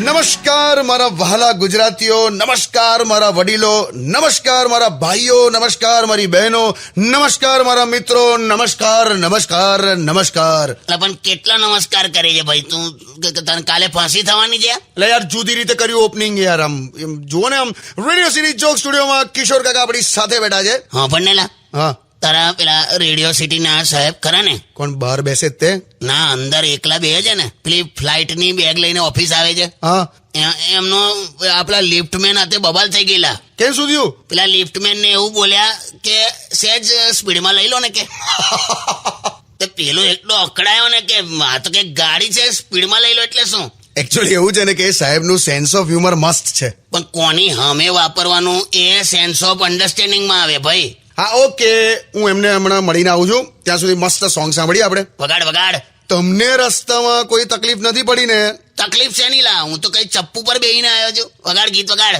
નમસ્કાર મારા વહાલા ગુજરાતીઓ, નમસ્કાર મારા વડીલો, નમસ્કાર મારા ભાઈઓ, નમસ્કાર મારી બહેનો, નમસ્કાર મારા મિત્રો, નમસ્કાર નમસ્કાર નમસ્કાર. પણ કેટલા નમસ્કાર કરે છે ભાઈ તું? તને કાલે ફાંસી થવાની છે? એટલે યાર જુદી રીતે કર્યું ઓપનિંગ યાર. આમ જુઓ ને, આમ રેડિયો સિટી જોક સ્ટુડિયોમાં કિશોર કાકા આપણી સાથે બેઠા છે. હા પણ નેલા, હા તારા પેલા રેડિયો સિટી ના સાહેબ ખરા ને? કોણ બહાર બેસે તે? ના, અંદર એકલા બે છે ને, પેલી ફ્લાઇટ ની બેગ લઈને ઓફિસ આવે છે. હા, એમનો આપણા લિફ્ટમેન હાથે બબાલ થઈ ગયેલા. કેમ શું થયું? પેલા લિફ્ટમેન ને એવું બોલ્યા કે સહેજ સ્પીડમાં લઈ લો ને કે. તો પેલો એટલો અકળાયો ને કે આ તો કે ગાડી છે, સ્પીડમાં લઈ લો એટલે શું? એકચ્યુઅલી એવું છે ને કે સાહેબનું સેન્સ ઓફ હ્યુમર મસ્ત છે. પણ કોની સામે વાપરવાનું એ સેન્સ ઓફ અન્ડરસ્ટેન્ડિંગમાં આવે ભાઈ. હા ઓકે, હું એમને હમણાં મળીને આવું છું. ત્યાં સુધી મસ્ત સોંગ સાંભળીએ આપણે. વગાડ વગાડ. તમને રસ્તામાં કોઈ તકલીફ નથી પડી ને? તકલીફ છે નહીં લા, હું તો કઈ ચપ્પુ પર બેહીને આવ્યો છું. વગાડ ગીત વગાડ.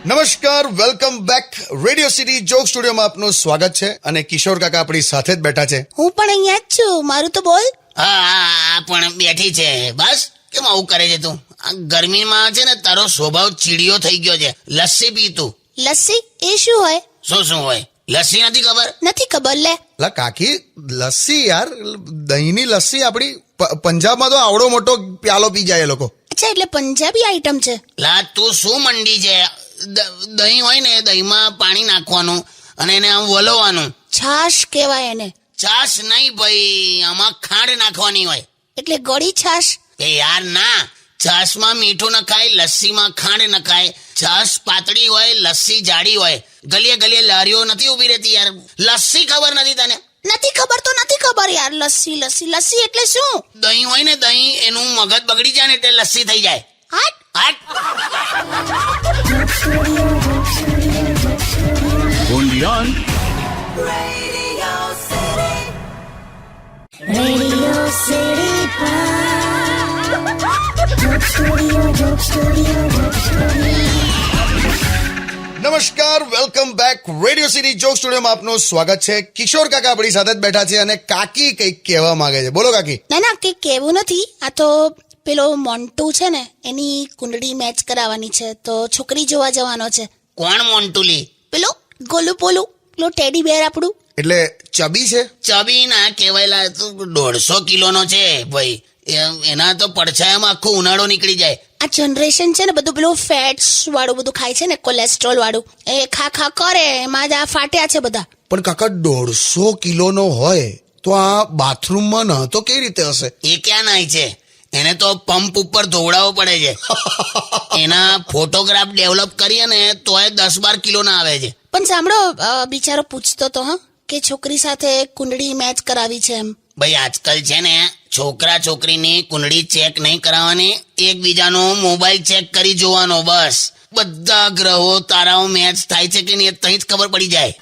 નમસ્કાર, welcome back. Radio city joke સ્ટુડિયોમાં આપનું સ્વાગત છે અને કિશોર કાકા આપણી સાથે જ બેઠા છે. હું પણ અહીંયા જ છું. મારું તો બોલ. હા હા, પણ બેઠી છે બસ. કેમ આવું કરે છે તું? આ ગરમીમાં છે ને તારો સ્વભાવ ચીડિયો થઈ ગયો છે. લસ્સી પી તું. લસ્સી એ શું હોય? શું હોય? લસ્સી નથી ખબર? નથી ખબર લે. લા કાકી, લસ્સી યાર, દહીંની લસ્સી આપણી પંજાબમાં તો આવડો મોટો પ્યાલો પી જાય એ લોકો. અચ્છા, એટલે પંજાબી આઈટમ છે. લા તું શું મંડી છે? દહીં હોય ને, દહીંમાં પાણી નાખવાનું અને એને આમ વલોવાનું. છાશ કહેવાય એને. છાશ નહીં ભાઈ, આમાં ખાંડ નાખવાની હોય. એટલે ગળી છાશ? એ યાર ના, છાશમાં મીઠું નખાય, લસ્સીમાં ખાંડ નખાય. છાશ પાતળી હોય, લસ્સી જાડી હોય. ગલીએ ગલીએ લારીઓ નથી ઉભી રહેતી યાર. લસ્સી ખબર નથી તને? નથી ખબર તો નથી ખબર યાર. લસ્સી લસ્સી લસ્સી એટલે શું? દહીં હોય ને, દહીં, એનું મગજ બગડી જાય ને એટલે લસ્સી થઈ જાય. હાટ હાટ. નમસ્કાર, welcome back. Radio city joke સ્ટુડિયોમાં આપનું સ્વાગત છે. કિશોર કાકા આપણી સાથે જ બેઠા છે અને કાકી કંઈક કહેવા માંગે છે. બોલો કાકી. ના ના, કંઈ કહેવું નથી. આ તો પેલો મોન્ટુ છે ને, એની કુંડળી મેચ કરાવવાની છે, તો છોકરી જોવા જવાનો છે. કોણ મોન્ટુલી? પેલો ગોલું પોલું, પેલો ટેડી બેર આપણું. એટલે ચબી છે? ચબી ના કહેવાયેલા, તો 150 કિલોનો છે ભાઈ. એના તો પડછાયામાં આખો ઉનાળો નીકળી જાય. આ જનરેશન છે ને, બધું પેલું ફેટ્સ વાળું બધું ખાય છે ને, કોલેસ્ટ્રોલ વાળું. એ ખા ખા કરે, એમાં જ આ ફાટ્યા છે બધા. પણ કાકા 150 કિલોનો હોય તો આ બાથરૂમમાં નહોતો કેવી રીતે હશે? એ ક્યાં નાય છે? એને તો પંપ ઉપર ધોવડાવવો પડે છે. એના ફોટોગ્રાફ ડેવલપ કરીએ ને તોય 10-12 કિલોના આવે છે. પણ સાંભળો, બિચારો પૂછતો તો હા કે છોકરી સાથે કુંડળી મેચ કરાવી છે એમ. ભાઈ આજકાલ છે ને, છોકરા છોકરીની કુંડળી ચેક નહીં કરાવવાની, એકબીજાનો મોબાઈલ ચેક કરી જોવાનો બસ. બધા ગ્રહો તારાઓ મેચ થાય છે કે નહીં તહીં જ ખબર પડી જાય.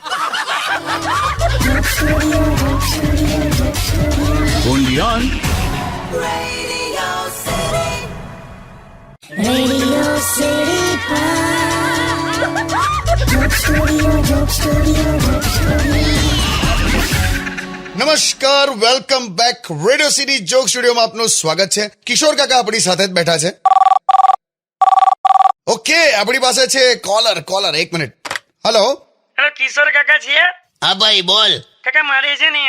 નમસ્કાર, welcome back. Radio city joke સ્ટુડિયોમાં આપનું સ્વાગત છે. કિશોર કાકા આપણી સાથે જ બેઠા છે. ઓકે, આપણી પાસે છે કોલર. 1 મિનિટ. હેલો કિશોર કાકા છે? હા ભાઈ બોલ. કાકા મારે છે ને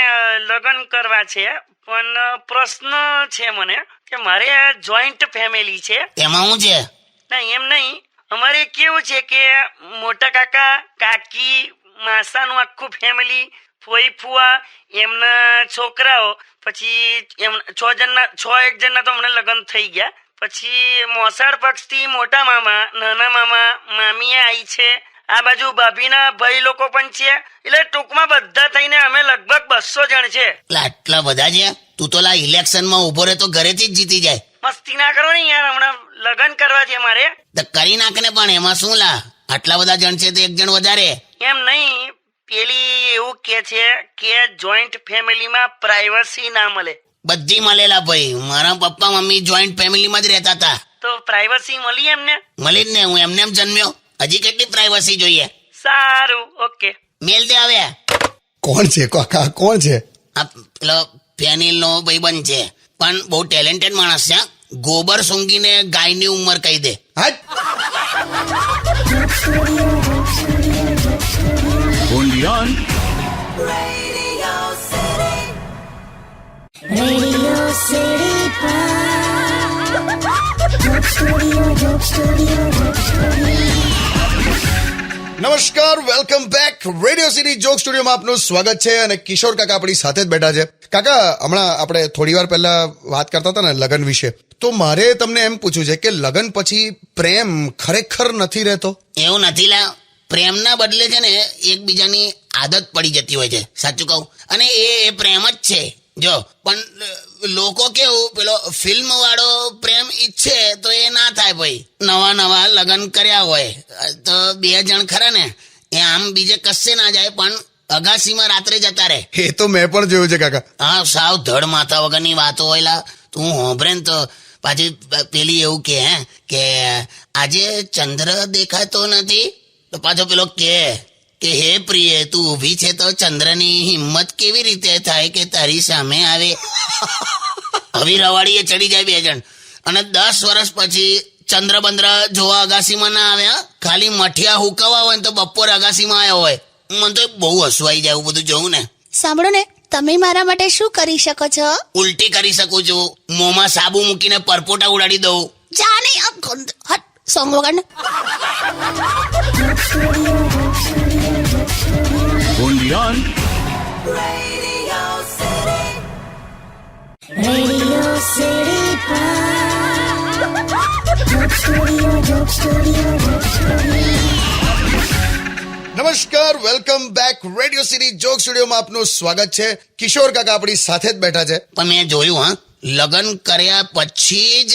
લગ્ન કરવા છે, પણ પ્રશ્ન છે મને કે મારે જોઈન્ટ ફેમિલી છે. એમાં શું છે? ના એમ નહીં, અમારે કેવું છે કે મોટા કાકા, કાકી, માસાનું આખું ફેમિલી, ફોઈ ફુવા, એમના છોકરાઓ, પછી એમ 1 જણના તો હમણાં લગ્ન થઈ ગયા. પછી મોસાળ પક્ષથી મોટા મામા, નાના મામા, મામીએ આવી છે. આ બાજુ ભાભીના ભાઈ લોકો પણ છે. એટલે ટૂંકમાં બધા થઈને અમે લગભગ 200 જણ છે. આટલા બધા છે? તું તો લા ઇલેક્શનમાં ઉભો રહે તો ઘરેથી જ જીતી જાય. મસ્તી ના કરો ને યાર, હમણાં લગ્ન કરવા છે મારે. તો કરી નાખ ને, પણ એમાં શું લા, આટલા બધા જણ છે તો 1 જણ વધારે. એમ નહીં, પેલી એવું કે છે કે જોઈન્ટ ફેમિલીમાં પ્રાઇવસી ના મળે. બધી મળેલા ભાઈ. મારા પપ્પા મમ્મી જોઈન્ટ ફેમિલીમાં જ રહેતા હતા. તો પ્રાઇવસી મળી એમને? મળી જ ને, હું એમને એમ જન્મ્યો. હજી કેટલી પ્રાઇવસી જોઈએ? સારું, ઓકે. મેલ દે આવે. કોણ છે કાકા, કોણ છે? આ પેલો ફેનિલ નો ભાઈબંધ છે, પણ બહુ ટેલેન્ટેડ માણસ છે. ગોબર સૂંઘીને ગાયની ઉંમર કહી દે. હાટ. Only on નમસ્કાર, welcome back. Radio city joke સ્ટુડિયોમાં આપનું સ્વાગત છે અને કિશોર કાકા આપણી સાથે જ બેઠા છે. કાકા, હમણાં આપણે થોડી વાર પહેલા વાત કરતા હતા ને લગ્ન વિશે, તો મારે તમને એમ પૂછવું છે કે લગ્ન પછી પ્રેમ ખરેખર નથી રહેતો? એવું નથી લા. પ્રેમના બદલે છે ને એકબીજાની આદત પડી જતી હોય છે, સાચું કહું. અને એ પ્રેમ જ છે. જો પણ લોકો કેવું પેલો ફિલ્મ વાળો પ્રેમ ઈચ્છે તો એ ના થાય ભાઈ. નવા લગ્ન કર્યા હોય તો બે જણ ખરા ને એ આમ બીજે કશે ના જાય, પણ અગાસીમાં રાત્રે જતા રહે. એ તો મેં પણ જોયું છે કાકા. હા, સાવ ધડ માથા વગરની વાતો હોય લા. તું હોભરે ને તો પાછી પેલી એવું કે આજે ચંદ્ર દેખાતો નથી, તો પાછો પેલો કે હે પ્રિય, તું ઊભી છે તો ચંદ્રની હિંમત કેવી રીતે થાય કે તારી સામે આવે. હવે રવાડીએ ચડી જાય બે જણ, અને 10 વર્ષ પછી ચંદ્ર બંદ્ર જોવા અગાસીમાં ના આવ્યા, ખાલી મઠિયા હુકવા હોય ને તો બપોર અગાસીમાં આવ્યો હોય. મને તો બહુ હસવાઈ જાય એવું બધું જોઉં ને. સાંભળો ને, તમે મારા માટે શું કરી શકો છો? ઉલટી કરી શકું છું, મોંમાં સાબુ મૂકીને પરપોટા ઉડાડી દઉં. જા નહીં, આ ગંધ હટ સોંગ વગાડ ને. only on નમસ્કાર, welcome back. Radio city joke સ્ટુડિયોમાં આપનું સ્વાગત છે. કિશોર કાકા આપણી સાથે જ બેઠા છે. પણ મેં જોયું, હા, લગ્ન કર્યા પછી જ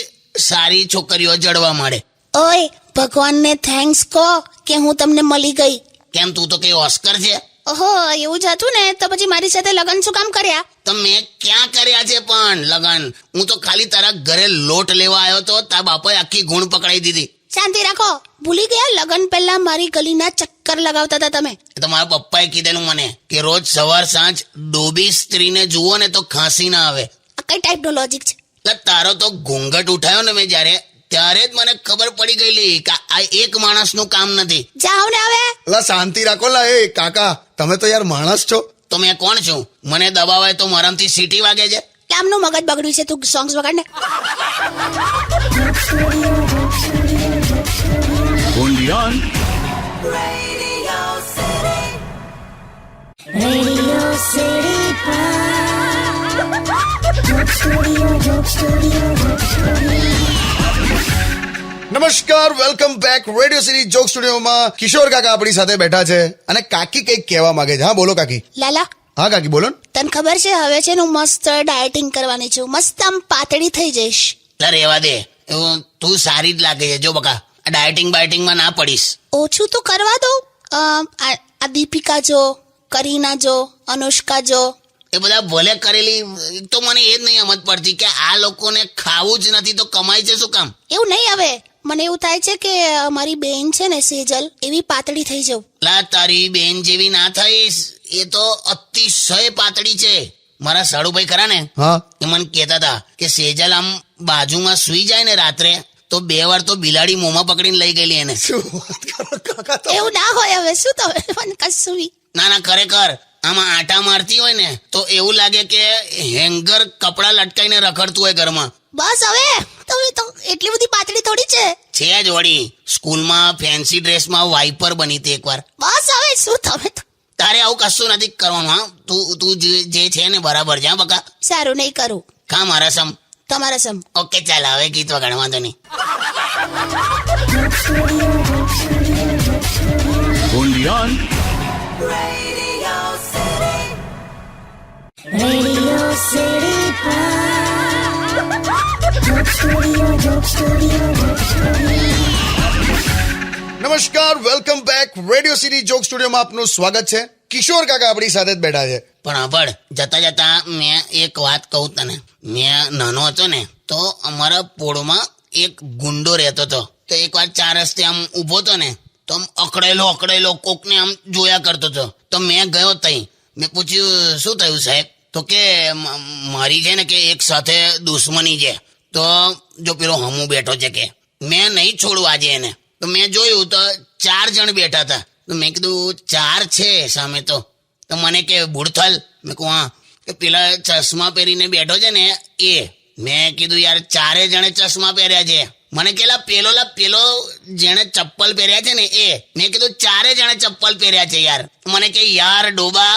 સારી છોકરીઓ જડવા મળે. ઓય, ભગવાનને થેન્ક્સ કહો કે હું તમને મળી ગઈ. કેમ, તું તો કઈ ઓસ્કર છે? ઓહો, એવું જ હતું ને તો પછી મારી સાથે લગ્ન શું કામ કર્યા? તો મેં ક્યાં કર્યા છે પણ લગ્ન? હું તો ખાલી તારા ઘરે લોટ લેવા આવ્યો તો તારા બાપાએ આખી ગુણ પકડાઈ દીધી. શાંતિ રાખો. ભૂલી ગયા લગ્ન પહેલા મારી ગલીના ચક્કર લગાવતા હતા તમે? તો મારા પપ્પાએ કીધેલું મને કે રોજ સવાર સાંજ ડોબી સ્ત્રીને જુઓ ને તો ખાંસી ના આવે. આ કઈ ટાઈપનો લોજિક છે? એટલે તારો તો ઘૂંઘટ ઉઠાયો ને મેં જ્યારે, ત્યારે જ મને ખબર પડી ગયેલી કે આ એક માણસનું કામ નથી. જાઓ ને હવે. લા, શાંતિ રાખો લા. એ કાકા, તમે તો યાર માણસ છો. તો મેં કોણ છું? મને દબાવાય તો મરમથી સીટી વાગે છે. આમનું મગજ બગડ્યું છે, તું સોંગ્સ વગાડ ને. only on નમસ્કાર, welcome back. Radio city joke સ્ટુડિયોમાં કિશોર કાકા આપણી સાથે બેઠા છે અને કાકી કંઈક કહેવા માંગે છે. હા, બોલો કાકી. લાલા, હા કાકી, બોલો ને. તને ખબર છે હવે છે ને હું મસ્ત ડાયટિંગ કરવાની છું, મસ્ત આમ પાતળી થઈ જઈશ. એટલે રહેવા દે, એવું તું સારી જ લાગે છે. જો બકા, આ ડાયટિંગ બાયટિંગમાં ના પડીશ. ઓછું તો કરવા દો. આ દીપિકા જો, કરીના જો, અનુષ્કા જો. એ બધા ભલે કરેલી, તો મને એ જ નહીં સમજ પડતી કે આ લોકોને ખાવું જ નથી તો કમાય છે શું કામ? એવું નહીં, હવે મને એવું થાય છે કે મારી બેન છે ને સેજલ, એવી પાતળી થઈ જાઉં. લા, તારી બેન જેવી ના થઈશ. એ તો અતિશય પાતળી છે. મારા સાડુભાઈ ખરા ને, હા, એ મને કહેતા હતા કે સેજલ આમ બાજુમાં સુઈ જાય ને રાત્રે તો 2 વાર તો બિલાડી મોંમાં પકડીને લઈ ગયેલી એને. શું વાત કરો કાકા તમે? એવું ના હોય, હવે શું તમે મને કશું બી. ના, ખરેખર આમાં આટા મારતી હોય ને તો એવું લાગે કે હેંગર કપડા લટકાઈને રખડતું હોય ઘરમાં. બસ હવે, તમે તો એટલી બધી પાતળી થોડી છે. છે જ વળી. સ્કૂલમાં ફેન્સી ડ્રેસમાં વાઇપર બની હતી એકવાર. બસ હવે શું તમે તો. તારે આવું કશું નથી કરવાનું. હા, તું જે છે ને બરાબર છે. હા બકા, સારું, નહીં કરું. ખા મારા સમ. તમારા સમ. ઓકે, ચાલ હવે ગીત વગાડ, વાંધો નહીં. only on નમસ્કાર, welcome back. Radio city joke સ્ટુડિયોમાં આપનું સ્વાગત છે. કિશોર કાકા આપણી સાથે જ બેઠા છે. પણ સાંભળ, જતા જતા મેં એક વાત કહું તને. મેં નાનો હતો ને તો અમારા પોળમાં એક ગુંડો રહેતો હતો. તો એકવાર 4 રસ્તે આમ ઊભો હતો ને તો આમ અકળેલો કોકને આમ જોયા કરતો હતો. તો મેં ગયો તઈ, મેં પૂછ્યું શું થયું સાહેબ? તો કે મારી છે ને કે એક સાથે દુશ્મની છે. તો જો પેલો હમું બેઠો છે કે મેં નહીં છોડું આજે એને. તો મેં જોયું તો 4 જણ બેઠા હતા. તો મેં કીધું 4 છે સામે તો મને કે બુડથલ. મેં કહું હા. કે પેલા ચશ્મા પહેરીને બેઠો છે ને એ. મેં કીધું યાર 4 જણે ચશ્મા પહેર્યા છે. મને કેલા પેલો જેણે ચપ્પલ પહેર્યા છે ને એ. મેં કીધું 4 જણે ચપ્પલ પહેર્યા છે યાર. મને કે યાર ડોબા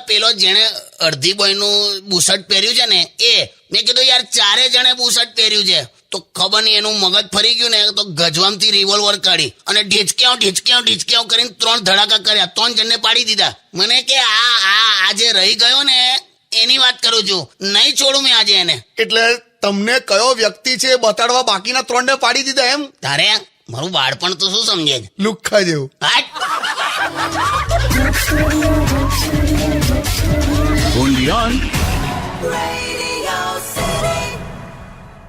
પેલો જેણે અડધી બોયનું બુશર્ટ પહેર્યું છે ને એ. મેં કીધું યાર 4 જણે બુશર્ટ પહેર્યું છે. તો ખબર નહીં એનું મગજ ફરી ગયું ને તો ગજવામથી રિવોલ્વર કાઢી અને ઢીચક્યાઓ કરીને 3 ધડાકા કર્યા. 3 જણને પાડી દીધા. મને કે આ જે રહી ગયો ને એની વાત કરું છું, નહીં છોડું મેં આજે એને. એટલે તમને કયો વ્યક્તિ છે એ બતાડવા બાકીના 3 ને પાડી દીધા એમ? તારે મારું બાળપણ તો શું સમજે છે? લુખ્ખા જેવું. હાટ.